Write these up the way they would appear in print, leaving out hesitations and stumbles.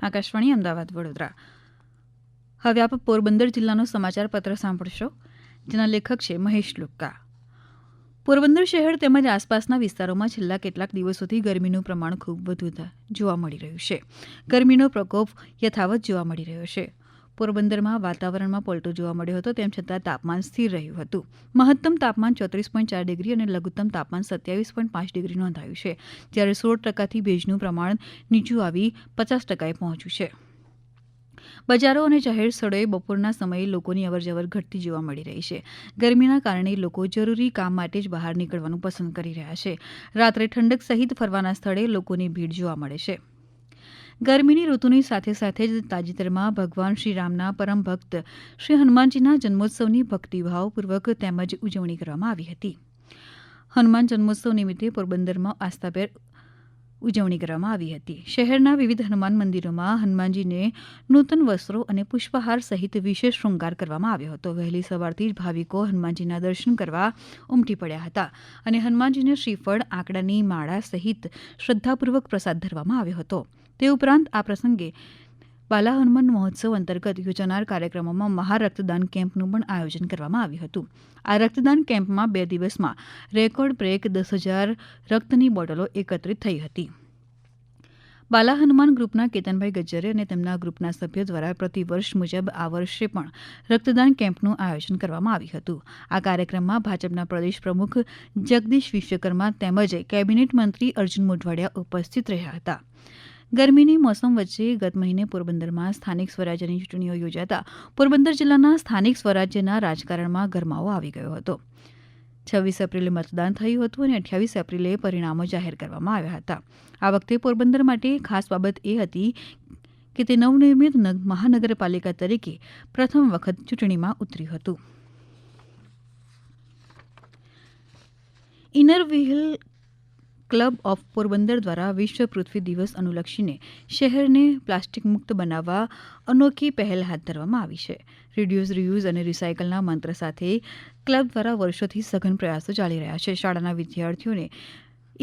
આકાશવાણી અમદાવાદ વડોદરા. હવે આપ પોરબંદર જિલ્લાનો સમાચાર પત્ર સાંભળશો, જેના લેખક છે મહેશ લુક્કા. પોરબંદર શહેર તેમજ આસપાસના વિસ્તારોમાં છેલ્લા કેટલાક દિવસોથી ગરમીનું પ્રમાણ ખૂબ વધુ જોવા મળી રહ્યું છે. ગરમીનો પ્રકોપ યથાવત જોવા મળી રહ્યો છે. પોરબંદરમાં વાતાવરણમાં પલટો જોવા મળ્યો હતો, તેમ છતાં તાપમાન સ્થિર રહ્યું હતું. મહત્તમ તાપમાન 34.4 ડિગ્રી અને લઘુત્તમ તાપમાન 27.5 ડિગ્રી નોંધાયું છે, જ્યારે 16% ભેજનું પ્રમાણ નીચું આવી 50% પહોંચ્યું છે. બજારો અને જાહેર સ્થળોએ બપોરના સમયે લોકોની અવરજવર ઘટતી જોવા મળી રહી છે. ગરમીના કારણે લોકો જરૂરી કામ માટે જ બહાર નીકળવાનું પસંદ કરી રહ્યા છે. રાત્રે ઠંડક સહિત ફરવાના સ્થળે લોકોની ભીડ જોવા મળે છે. ગરમીની ઋતુની સાથે સાથે જ તાજેતરમાં ભગવાન શ્રીરામના પરમ ભક્ત શ્રી હનુમાનજીના જન્મોત્સવની ભક્તિભાવપૂર્વક તેમજ ઉજવણી કરવામાં આવી હતી. હનુમાન જન્મોત્સવ નિમિત્તે પોરબંદરમાં આસ્થાભેર ઉજવણી કરવામાં આવી હતી. શહેરના વિવિધ હનુમાન મંદિરોમાં હનુમાનજીને નૂતન વસ્ત્રો અને પુષ્પહાર સહિત વિશેષ શૃંગાર કરવામાં આવ્યો હતો. વહેલી સવારથી જ ભાવિકો હનુમાનજીના દર્શન કરવા ઉમટી પડ્યા હતા અને હનુમાનજીને શ્રીફળ, આંકડાની માળા સહિત શ્રદ્ધાપૂર્વક પ્રસાદ ધરવામાં આવ્યો હતો. તે ઉપરાંત આ પ્રસંગે બાલા હનુમાન મહોત્સવ અંતર્ગત યોજાનાર કાર્યક્રમોમાં મહારક્તદાન કેમ્પનું પણ આયોજન કરવામાં આવ્યું હતું. આ રક્તદાન કેમ્પમાં 2 દિવસમાં રેકોર્ડ બ્રેક 10,000 રક્તની બોટલો એકત્રિત થઈ હતી. બાલા હનુમાન ગ્રુપના કેતનભાઈ ગજ્જરે અને તેમના ગ્રુપના સભ્યો દ્વારા પ્રતિવર્ષ મુજબ આ વર્ષે પણ રક્તદાન કેમ્પનું આયોજન કરવામાં આવ્યું હતું. આ કાર્યક્રમમાં ભાજપના પ્રદેશ પ્રમુખ જગદીશ વિશ્વકર્મા તેમજ કેબિનેટ મંત્રી અર્જુન મોઢવાડિયા ઉપસ્થિત રહ્યા હતા. ગરમીની મોસમ વચ્ચે ગત મહિને પોરબંદરમાં સ્થાનિક સ્વરાજ્યની ચૂંટણીઓ યોજાતા પોરબંદર જિલ્લાના સ્થાનિક સ્વરાજ્યના રાજકારણમાં ગરમાવો આવી ગયો હતો. 26 એપ્રિલે મતદાન થયું હતું અને 28 એપ્રિલે પરિણામો જાહેર કરવામાં આવ્યા હતા. આ વખતે પોરબંદર માટે ખાસ બાબત એ હતી કે તે નવનિર્મિત મહાનગરપાલિકા તરીકે પ્રથમ વખત ચૂંટણીમાં ઉતર્યું હતું. Inner wheel club of Porbandar દ્વારા વિશ્વ પૃથ્વી દિવસ અનુલક્ષીને શહેરને પ્લાસ્ટિક મુક્ત બનાવવા અનોખી પહેલ હાથ ધરવામાં આવી છે. રિડ્યુસ, રિયુઝ અને રિસાયકલના મંત્ર સાથે ક્લબ દ્વારા વર્ષોથી સઘન પ્રયાસો ચાલી રહ્યા છે. શાળાના વિદ્યાર્થીઓને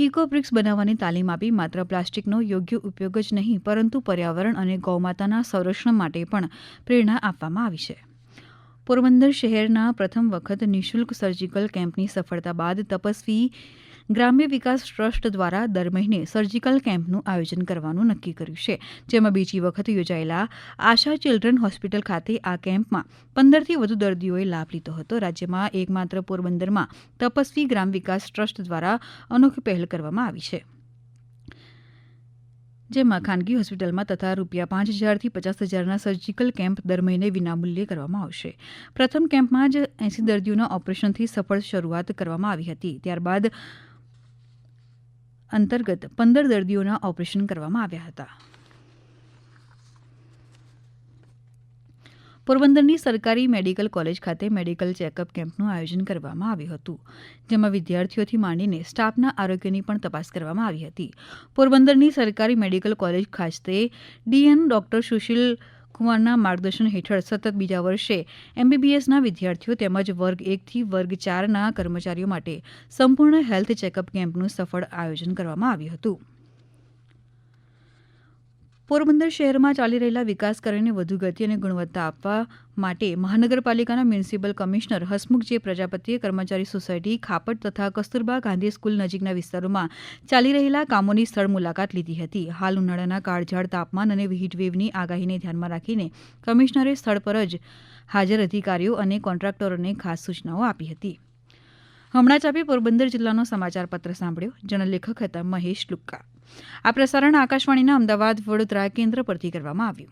ઇકો બ્રિક્સ બનાવવાની તાલીમ આપી માત્ર પ્લાસ્ટિકનો યોગ્ય ઉપયોગ જ નહીં, પરંતુ પર્યાવરણ અને ગૌમાતાના સંરક્ષણ માટે પણ પ્રેરણા આપવામાં આવી છે. પોરબંદર શહેરના પ્રથમ વખત નિઃશુલ્ક સર્જિકલ કેમ્પની સફળતા બાદ તપસ્વી ગ્રામ્ય વિકાસ ટ્રસ્ટ દ્વારા દર મહિને સર્જિકલ કેમ્પનું આયોજન કરવાનું નક્કી કર્યું છે, જેમાં બીજી વખત યોજાયેલા આશા ચિલ્ડ્રન હોસ્પિટલ ખાતે આ કેમ્પમાં 15થી વધુ દર્દીઓએ લાભ લીધો હતો. રાજ્યમાં એકમાત્ર પોરબંદરમાં તપસ્વી ગ્રામ વિકાસ ટ્રસ્ટ દ્વારા અનોખી પહેલ કરવામાં આવી છે, જેમાં ખાનગી હોસ્પિટલમાં તથા ₹5,000 થી 50,000ના સર્જિકલ કેમ્પ દર મહિને વિનામૂલ્યે કરવામાં આવશે. પ્રથમ કેમ્પમાં જ 80 દર્દીઓના ઓપરેશનથી સફળ શરૂઆત કરવામાં આવી હતી. ત્યારબાદ અંતર્ગત 15 દર્દીઓના ઓપરેશન કરવામાં આવ્યા હતા. પોરબંદરની સરકારી મેડિકલ કોલેજ ખાતે મેડિકલ ચેકઅપ કેમ્પનું આયોજન કરવામાં આવ્યું હતું, જેમાં વિદ્યાર્થીઓથી માંડીને સ્ટાફના આરોગ્યની પણ તપાસ કરવામાં આવી હતી. પોરબંદરની સરકારી મેડિકલ કોલેજ ખાતે ડીએન ડોક્ટર સુશીલ કુમારના માર્ગદર્શન હેઠળ સતત બીજા વર્ષે એમબીબીએસના વિદ્યાર્થીઓ તેમજ વર્ગ 1 થી વર્ગ 4ના કર્મચારીઓ માટે સંપૂર્ણ હેલ્થ ચેકઅપ કેમ્પનું સફળ આયોજન કરવામાં આવ્યું હતું. પોરબંદર શહેરમાં ચાલી રહેલા વિકાસ કાર્યોને વધુ ગતિ અને ગુણવત્તા આપવા માટે મહાનગરપાલિકાના મ્યુનિસિપલ કમિશનર હસમુખ જે પ્રજાપતિએ કર્મચારી સોસાયટી, ખાપટ તથા કસ્તુરબા ગાંધી સ્કૂલ નજીકના વિસ્તારોમાં ચાલી રહેલા કામોની સ્થળ મુલાકાત લીધી હતી. હાલ ઉનાળાના કાળઝાળ તાપમાન અને હીટવેવની આગાહીને ધ્યાનમાં રાખીને કમિશનરે સ્થળ પર જ હાજર અધિકારીઓ અને કોન્ટ્રાક્ટરોને ખાસ સૂચનાઓ આપી હતી. હમણાં જ આપે પોરબંદર જિલ્લાનો સમાચાર પત્ર સાંભળ્યો, જેના લેખક હતા મહેશ લુક્કા. આ પ્રસારણ આકાશવાણીના અમદાવાદ વડોદરા કેન્દ્ર પરથી કરવામાં આવ્યું.